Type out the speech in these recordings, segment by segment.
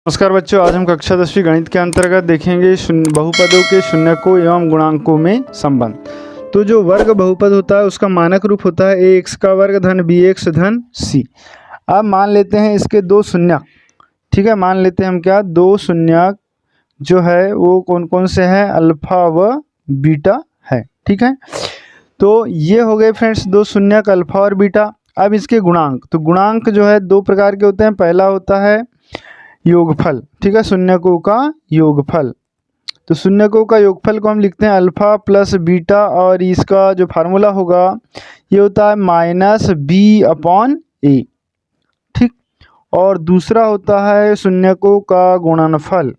नमस्कार बच्चों, आज हम कक्षा 10वीं गणित के अंतर्गत देखेंगे बहुपदों के शून्यकों एवं गुणांकों में संबंध। तो जो वर्ग बहुपद होता है उसका मानक रूप होता है ax का वर्ग धन bx धन c। अब मान लेते हैं इसके दो शून्यक, ठीक है। मान लेते हैं हम क्या, दो शून्यक जो है वो कौन कौन से हैं, अल्फा व बीटा है, ठीक है। तो ये हो गए फ्रेंड्स दो शून्यक अल्फा और बीटा। अब इसके गुणांक, तो गुणांक जो है दो प्रकार के होते हैं। पहला होता है योगफल, ठीक है, शून्यकों का योगफल। तो शून्यकों का योगफल को हम लिखते हैं अल्फा प्लस बीटा, और इसका जो फार्मूला होगा ये होता है माइनस बी अपॉन ए, ठीक। और दूसरा होता है शून्यकों का गुणनफल।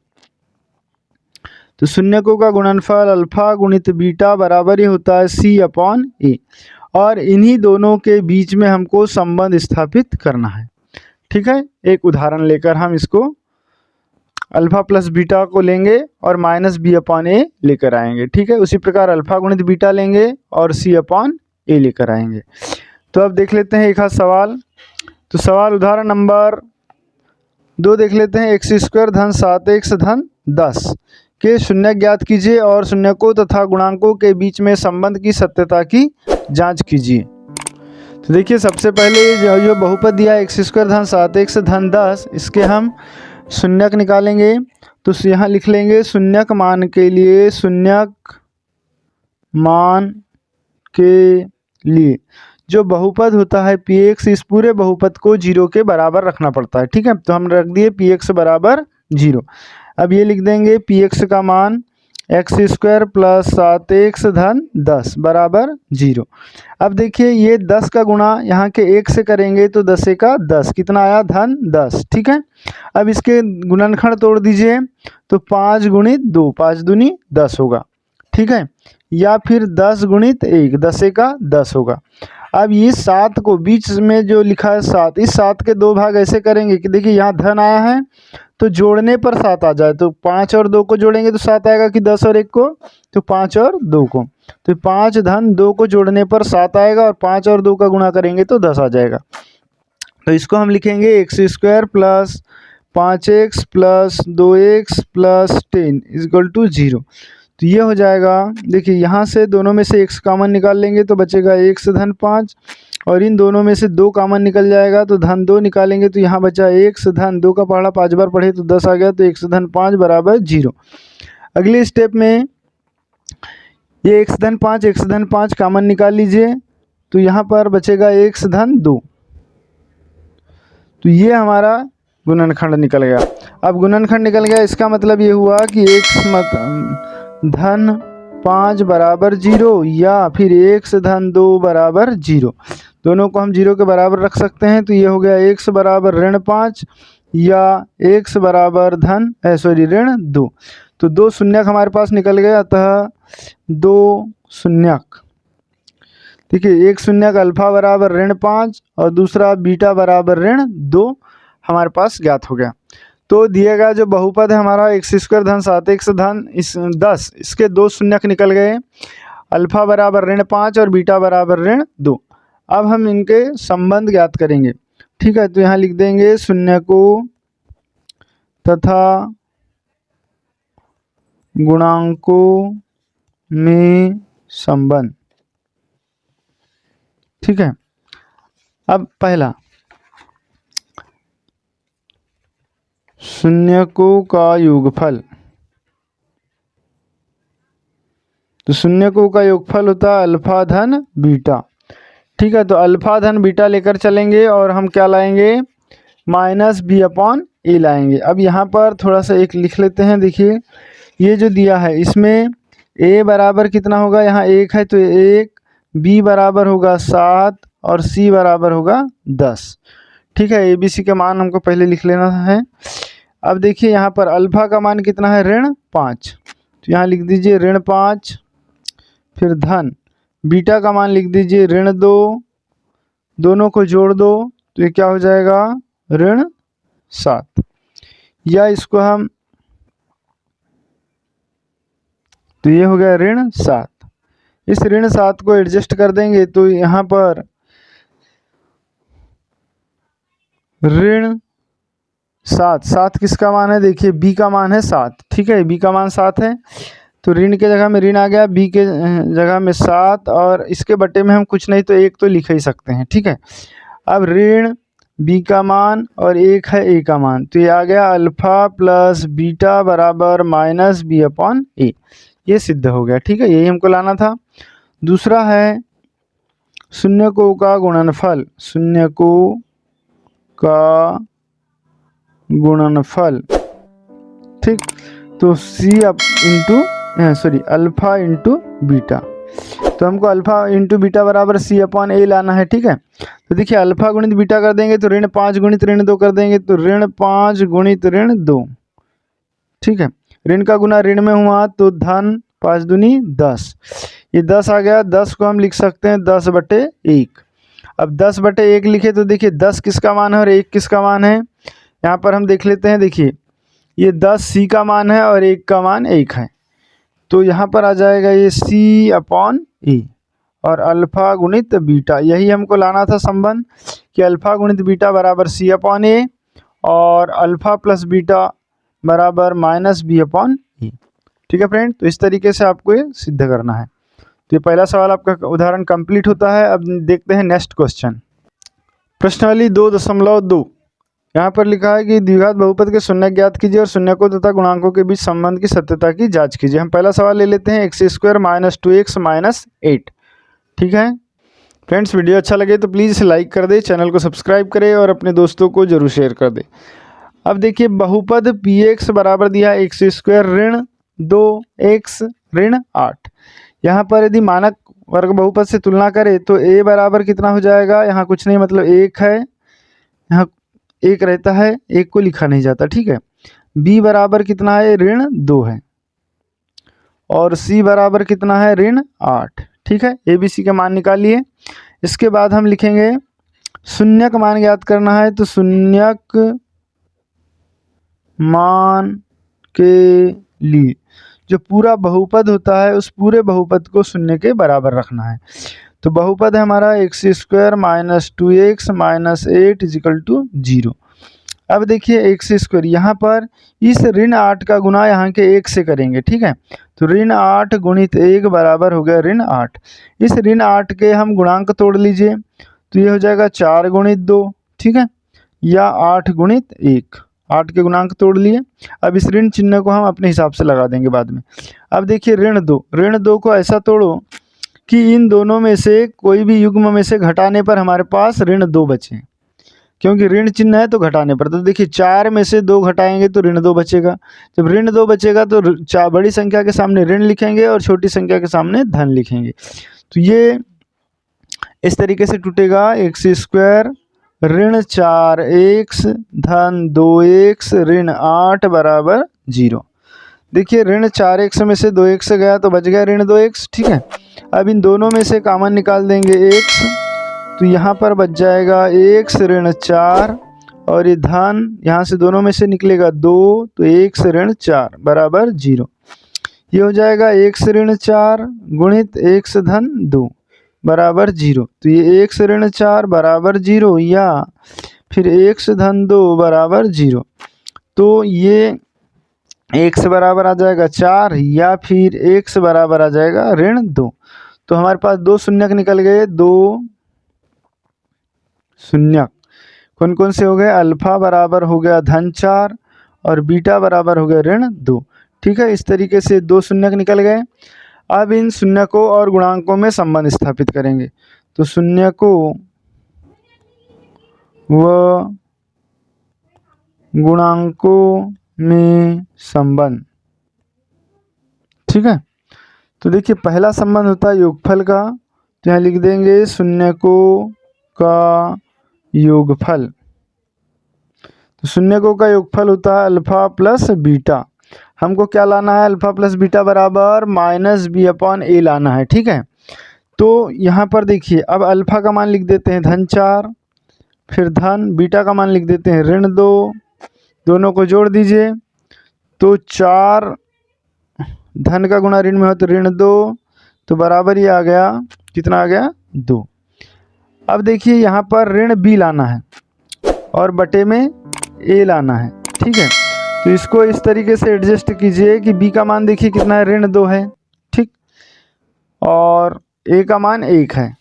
तो शून्यकों का गुणनफल अल्फा गुणित बीटा बराबर ही होता है सी अपॉन ए, और इन्हीं दोनों के बीच में हमको संबंध स्थापित करना है, ठीक है। एक उदाहरण लेकर हम इसको अल्फा प्लस बीटा को लेंगे और माइनस बी अपॉन ए लेकर आएंगे, ठीक है। उसी प्रकार अल्फा गुणित बीटा लेंगे और सी अपॉन ए लेकर आएंगे। तो अब देख लेते हैं एक हाथ सवाल। तो सवाल उदाहरण नंबर 2 देख लेते हैं। एक्स स्क्वायर धन 7x धन 10 के शून्यक ज्ञात कीजिए और शून्यकों तथा गुणांकों के बीच में संबंध की सत्यता की जांच कीजिए। तो देखिए सबसे पहले जो बहुपद दिया एक्स स्क्वायर धन 7x धन 10, इसके हम शून्यक निकालेंगे। तो यहाँ लिख लेंगे शून्यक मान के लिए, शून्यक मान के लिए जो बहुपद होता है px, इस पूरे बहुपद को 0 के बराबर रखना पड़ता है, ठीक है। तो हम रख दिए px बराबर 0। अब ये लिख देंगे px का मान एक्स स्क्वायर प्लस 7x धन 10 बराबर 0। अब देखिए ये 10 का गुणा यहाँ के 1 से करेंगे तो 10 का 10, कितना आया, धन 10, ठीक है। अब इसके गुणनखंड तोड़ दीजिए तो 5 गुणित 2, 5 दूनी 10 होगा, ठीक है। या फिर 10 गुणित 1, 10 का 10 होगा। अब ये 7 को बीच में जो लिखा है 7, इस 7 के दो भाग ऐसे करेंगे कि देखिए यहाँ धन आया है तो जोड़ने पर 7 आ जाए, तो 5 और 2 को जोड़ेंगे तो 7 आएगा कि 10 और 1 को, तो 5 और 2 को, तो 5 धन 2 को जोड़ने पर 7 आएगा और 5 और 2 का गुणा करेंगे तो 10 आ जाएगा। तो इसको हम लिखेंगे X square plus 5x plus 2x plus 10 equal to 0। तो ये हो जाएगा, देखिए यहाँ से दोनों में से x कॉमन निकाल लेंगे तो बचेगा x धन 5, और इन दोनों में से 2 कॉमन निकल जाएगा तो धन 2 निकालेंगे तो यहाँ बचा x धन 2 का पहाड़ा 5 बार पढ़े तो 10 आ गया, तो x धन 5 बराबर 0। अगले स्टेप में ये x धन 5 कॉमन निकाल लीजिए तो यहाँ पर बचेगा x धन 2। तो ये हमारा गुणनखंड निकल गया। अब गुणनखंड निकल गया, इसका मतलब ये हुआ कि x धन 5 बराबर 0 या फिर x धन 2 बराबर 0, दोनों को हम 0 के बराबर रख सकते हैं। तो ये हो गया x बराबर ऋण 5 या x बराबर धन ऋण 2। तो दो शून्यक हमारे पास निकल गया, अतः दो शून्यक, देखिए एक शून्यक अल्फा बराबर ऋण 5 और दूसरा बीटा बराबर ऋण 2 हमारे पास ज्ञात हो गया। तो दिया गया जो बहुपद है हमारा एक्स स्क्वायर धन 7x धन 10, इसके दो शून्यक निकल गए, अल्फा बराबर ऋण 5 और बीटा बराबर ऋण 2। अब हम इनके संबंध ज्ञात करेंगे, ठीक है। तो यहाँ लिख देंगे शून्यकों तथा गुणांकों में संबंध, ठीक है। अब पहला शून्यकों का योगफल। तो शून्यकों का योगफल होता है अल्फा धन बीटा, ठीक है। तो अल्फा धन बीटा लेकर चलेंगे और हम क्या लाएंगे, माइनस बी अपॉन ए लाएंगे। अब यहाँ पर थोड़ा सा एक लिख लेते हैं। देखिए ये जो दिया है इसमें a बराबर कितना होगा, यहाँ 1 है तो 1, b बराबर होगा 7 और c बराबर होगा 10, ठीक है। ए बी सी के मान हमको पहले लिख लेना है। अब देखिए यहाँ पर अल्फा का मान कितना है, ऋण 5, तो यहाँ लिख दीजिए ऋण 5, फिर धन बीटा का मान लिख दीजिए ऋण 2, दोनों को जोड़ दो तो ये क्या हो जाएगा, ऋण 7। या इसको हम, तो ये हो गया ऋण 7। इस ऋण 7 को एडजस्ट कर देंगे तो यहाँ पर ऋण 7, 7 किसका मान है, देखिए बी का मान है 7, ठीक है, बी का मान 7 है, तो ऋण के जगह में ऋण आ गया, बी के जगह में 7, और इसके बटे में हम कुछ नहीं तो 1 तो लिख ही सकते हैं, ठीक है। अब ऋण बी का मान और 1 है ए का मान, तो ये आ गया अल्फ़ा प्लस बीटा बराबर माइनस बी अपॉन ए, ये सिद्ध हो गया, ठीक है, यही हमको लाना था। दूसरा है शून्यकों का गुणनफल, शून्यकों का गुणनफल, ठीक, तो C up into alpha into beta, तो हमको अल्फ़ा इंटू बीटा बराबर सी अपॉन ए लाना है, ठीक है। तो देखिए अल्फ़ा गुणित बीटा कर देंगे तो ऋण 5 गुणित ऋण 2 कर देंगे, तो ऋण 5 गुणित ऋण 2, ठीक है, ऋण का गुना ऋण में हुआ तो धन 5 दूनी 10, ये 10 आ गया, 10 को हम लिख सकते हैं 10/1। अब 10/1 लिखे तो देखिए 10 किसका मान है और 1 किसका मान है, यहाँ पर हम देख लेते हैं, देखिए ये 10 सी का मान है और 1 का मान 1 है, तो यहाँ पर आ जाएगा ये सी अपॉन ए और अल्फ़ा गुणित बीटा, यही हमको लाना था संबंध कि अल्फ़ा गुणित बीटा बराबर सी अपॉन ए और अल्फ़ा प्लस बीटा बराबर माइनस बी अपॉन ए, ठीक है फ्रेंड। तो इस तरीके से आपको ये सिद्ध करना है। तो ये पहला सवाल आपका उदाहरण कंप्लीट होता है। अब देखते हैं नेक्स्ट क्वेश्चन। प्रश्नावली 2.2, यहाँ पर लिखा है कि द्विघात बहुपद के शून्य ज्ञात कीजिए और शून्यकों तथा गुणांकों के बीच संबंध की सत्यता की जांच कीजिए। हम पहला सवाल ले लेते हैं, x² - 2x - 8, ठीक है फ्रेंड्स। वीडियो अच्छा लगे तो प्लीज़ इसे लाइक कर दे, चैनल को सब्सक्राइब करें और अपने दोस्तों को जरूर शेयर कर दे। अब देखिए बहुपद px बराबर दिया x² - 2x - 8। यहाँ पर यदि मानक वर्ग बहुपद से तुलना करें तो a बराबर कितना हो जाएगा, यहाँ कुछ नहीं मतलब 1 है, यहाँ 1 रहता है, 1 को लिखा नहीं जाता, ठीक है। b बराबर कितना है, -2 है, और c बराबर कितना है, -8, ठीक है। a b c के मान निकालिए। इसके बाद हम लिखेंगे शून्यक मान ज्ञात करना है, तो शून्यक मान के लिए जो पूरा बहुपद होता है उस पूरे बहुपद को शून्य के बराबर रखना है। तो बहुपद है हमारा x² - 2x - 8 = 0। अब देखिए x², यहाँ पर इस -8 का गुना यहाँ के 1 से करेंगे, ठीक है। तो -8 गुणित 1 बराबर हो गया ऋण 8। इस ऋण 8 के हम गुणांक तोड़ लीजिए, तो ये हो जाएगा 4 गुणित 2, ठीक है, या 8 गुणित 1, 8 के गुणांक तोड़ लिए। अब इस ऋण चिन्ह को हम अपने हिसाब से लगा देंगे बाद में। अब देखिए ऋण 2 को ऐसा तोड़ो कि इन दोनों में से कोई भी युग्म में से घटाने पर हमारे पास ऋण 2 बचे, क्योंकि ऋण चिन्ह है तो घटाने पर। तो देखिए 4 में से 2 घटाएंगे तो ऋण 2 बचेगा। जब ऋण 2 बचेगा तो बड़ी संख्या के सामने ऋण लिखेंगे और छोटी संख्या के सामने धन लिखेंगे। तो ये इस तरीके से टूटेगा, x² -4x धन 2x ऋण 8 बराबर 0। देखिए ऋण 4x में से 2x गया तो बच गया ऋण 2x, ठीक है। अब इन दोनों में से कॉमन निकाल देंगे x, तो यहाँ पर बच जाएगा x ऋण 4 और ये धन यहाँ से दोनों में से निकलेगा 2, तो x ऋण 4 बराबर 0। ये हो जाएगा x ऋण 4 गुणित x धन 2 बराबर 0। तो ये x ऋण 4 बराबर 0 या फिर x धन 2 बराबर 0। तो ये x बराबर आ जाएगा 4 या फिर x बराबर आ जाएगा ऋण 2। तो हमारे पास 2 शून्यक निकल गए, 2 शून्यक कौन कौन से हो गए, अल्फ़ा बराबर हो गया धन 4 और बीटा बराबर हो गया ऋण 2, ठीक है। इस तरीके से 2 शून्यक निकल गए। अब इन शून्यकों और गुणांकों में संबंध स्थापित करेंगे। तो शून्यकों व गुणांकों में संबंध, ठीक है। तो देखिए पहला संबंध होता है योगफल का, तो यहाँ लिख देंगे शून्यकों का योगफल। तो शून्यकों का योगफल होता है अल्फ़ा प्लस बीटा। हमको क्या लाना है, अल्फ़ा प्लस बीटा बराबर माइनस बी अपॉन ए लाना है, ठीक है। तो यहाँ पर देखिए अब अल्फ़ा का मान लिख देते हैं धन 4, फिर धन बीटा का मान लिख देते हैं ऋण 2, दोनों को जोड़ दीजिए तो 4 धन का गुणा ऋण में हो तो ऋण 2, तो बराबर ही आ गया, कितना आ गया 2। अब देखिए यहाँ पर ऋण b लाना है और बटे में ए लाना है, ठीक है। तो इसको इस तरीके से एडजस्ट कीजिए कि बी का मान देखिए कितना है, ऋण 2 है, ठीक, और ए का मान 1 है।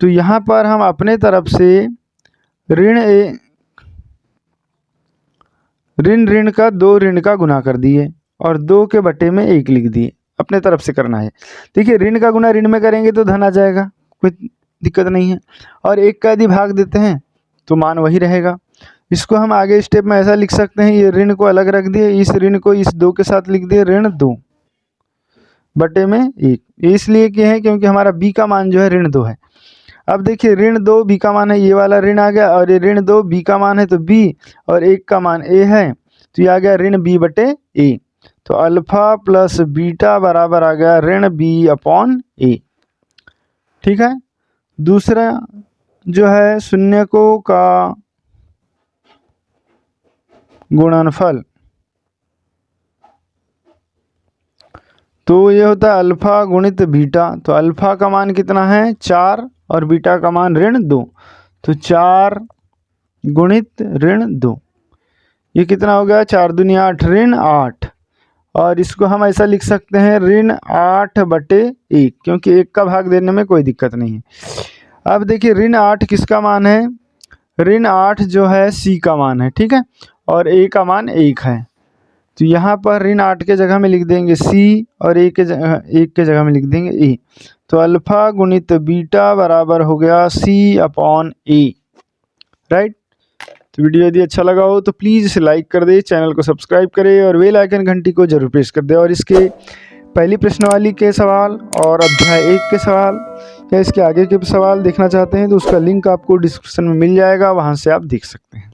तो यहाँ पर हम अपने तरफ से ऋण का 2 ऋण का गुना कर दिए और 2 के बटे में 1 लिख दिए, अपने तरफ से करना है। देखिए ऋण का गुना ऋण में करेंगे तो धन आ जाएगा, कोई दिक्कत नहीं है, और 1 का यदि भाग देते हैं तो मान वही रहेगा। इसको हम आगे स्टेप में ऐसा लिख सकते हैं, ये ऋण को अलग रख दिए, इस ऋण को इस 2 के साथ लिख दिए, ऋण 2 बटे में 1। ये इसलिए किए हैं क्योंकि हमारा बी का मान जो है ऋण 2 है। अब देखिए ऋण 2 बी का मान है, ये वाला ऋण आ गया, और ये ऋण 2 बी का मान है तो बी, और 1 का मान ए है तो ये आ गया ऋण बी बटे ए। तो अल्फा प्लस बीटा बराबर आ गया ऋण बी अपॉन ए, ठीक है। दूसरा जो है शून्यकों का गुणनफल, तो ये होता है अल्फा गुणित बीटा। तो अल्फा का मान कितना है 4 और बीटा का मान ऋण 2, तो 4 गुणित ऋण 2, ये कितना हो गया 4 दूनी 8 ऋण 8, और इसको हम ऐसा लिख सकते हैं ऋण 8 बटे 1, क्योंकि 1 का भाग देने में कोई दिक्कत नहीं है। अब देखिए ऋण 8 किसका मान है, ऋण 8 जो है सी का मान है, ठीक है, और ए का मान 1 है। तो यहाँ पर ऋण 8 के जगह में लिख देंगे सी और 1 के जगह में लिख देंगे ए। तो अल्फा गुणित बीटा बराबर हो गया सी अपॉन ए, राइट। तो वीडियो यदि अच्छा लगा हो तो प्लीज़ इसे लाइक कर दे, चैनल को सब्सक्राइब करें और बेल आइकन घंटी को जरूर प्रेस कर दे। और इसके पहली प्रश्नावली के सवाल और अध्याय 1 के सवाल या इसके आगे के सवाल देखना चाहते हैं तो उसका लिंक आपको डिस्क्रिप्शन में मिल जाएगा, वहाँ से आप देख सकते हैं।